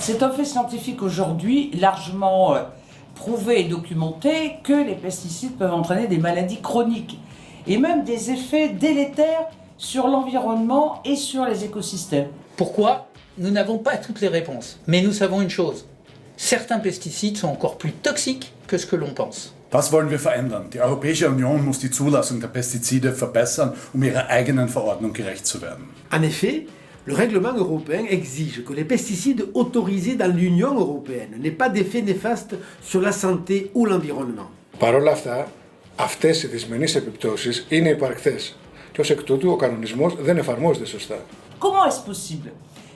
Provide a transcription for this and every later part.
C'est un fait scientifique aujourd'hui largement prouvé et documenté que les pesticides peuvent entraîner des maladies chroniques et même des effets délétères sur l'environnement et sur les écosystèmes. Pourquoi ? Nous n'avons pas toutes les réponses, mais nous savons une chose. Certains pesticides sont encore plus toxiques que ce que l'on pense. Das wollen wir verändern. Die Europäische Union muss die Zulassung der Pestizide verbessern, ihrer eigenen Verordnung gerecht zu werden. En effet, le règlement européen exige que les pesticides autorisés dans l'Union européenne n'aient pas d'effet néfaste sur la santé ou l'environnement. Παρ' όλα αυτά, αυτές οι δυσμενείς επιπτώσεις είναι υπαρκτές και ως εκ τούτου ο κανονισμός δεν εφαρμόζεται σωστά. Comment est-ce possible ?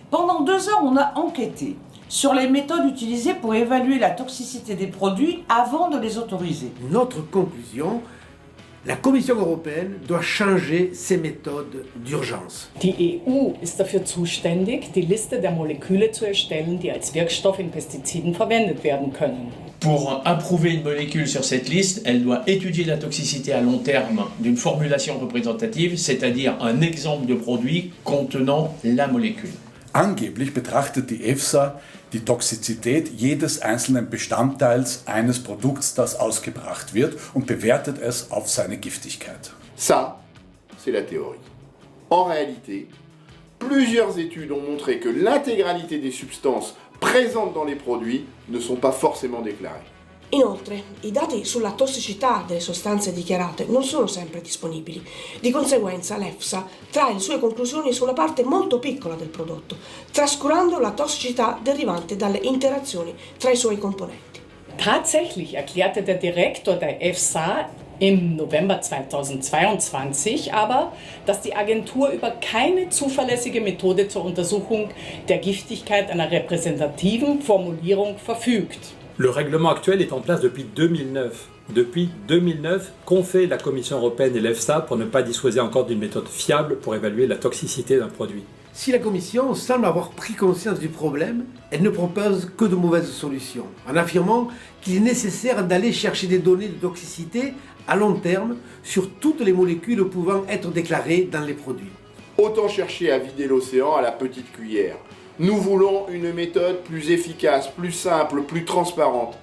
Pendant 2 ans, on a enquêté sur les méthodes utilisées pour évaluer la toxicité des produits avant de les autoriser. Notre conclusion, la Commission européenne doit changer ses méthodes d'urgence. Die EU ist dafür zuständig, die Liste der Moleküle zu erstellen, die als Wirkstoff in Pestiziden verwendet werden können. Pour approuver une molécule sur cette liste, elle doit étudier la toxicité à long terme d'une formulation représentative, c'est-à-dire un exemple de produit contenant la molécule. Angeblich betrachtet die EFSA die Toxizität jedes einzelnen Bestandteils eines Produkts, das ausgebracht wird, und bewertet es auf seine Giftigkeit. Ça, c'est la théorie. En réalité, plusieurs études ont montré que l'intégralité des substances présentes dans les produits ne sont pas forcément déclarées. Inoltre, i dati sulla tossicità delle sostanze dichiarate non sono sempre disponibili. Di conseguenza, l'EFSA trae le sue conclusioni su una parte molto piccola del prodotto, trascurando la tossicità derivante dalle interazioni tra i suoi componenti. Tatsächlich erklärte der Direktor der EFSA im November 2022 aber, dass die Agentur über keine zuverlässige Methode zur Untersuchung der Giftigkeit einer repräsentativen Formulierung verfügt. Le règlement actuel est en place depuis 2009. Depuis 2009, qu'ont fait la Commission européenne et l'EFSA pour ne pas disposer encore d'une méthode fiable pour évaluer la toxicité d'un produit ? Si la Commission semble avoir pris conscience du problème, elle ne propose que de mauvaises solutions, en affirmant qu'il est nécessaire d'aller chercher des données de toxicité à long terme sur toutes les molécules pouvant être déclarées dans les produits. Autant chercher à vider l'océan à la petite cuillère. Nous voulons une méthode plus efficace, plus simple, plus transparente.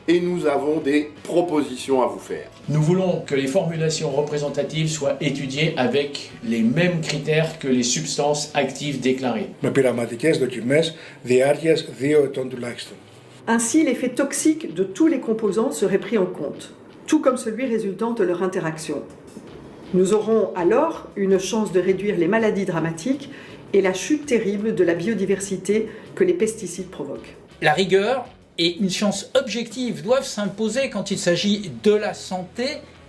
Et nous avons des propositions à vous faire. Nous voulons que les formulations représentatives soient étudiées avec les mêmes critères que les substances actives déclarées. Με πειραματικές δοκιμές διάρκειας 2 ετών τουλάχιστον. Ainsi, l'effet toxique de tous les composants serait pris en compte, tout comme celui résultant de leur interaction. Nous aurons alors une chance de réduire les maladies dramatiques et la chute terrible de la biodiversité que les pesticides provoquent. La rigueur et une science objective doivent s'imposer quand il s'agit de la santé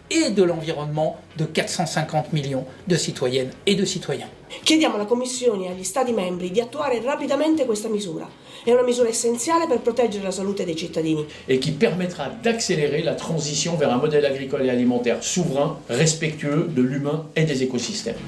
et de l'environnement de 450 millions de citoyennes et de citoyens. Chiediamo alla Commissione e agli Stati membri di attuare rapidamente questa misura. È una misura essenziale per proteggere la salute dei cittadini. Et qui permettra d'accélérer la transition vers un modèle agricole et alimentaire souverain, respectueux de l'humain et des écosystèmes.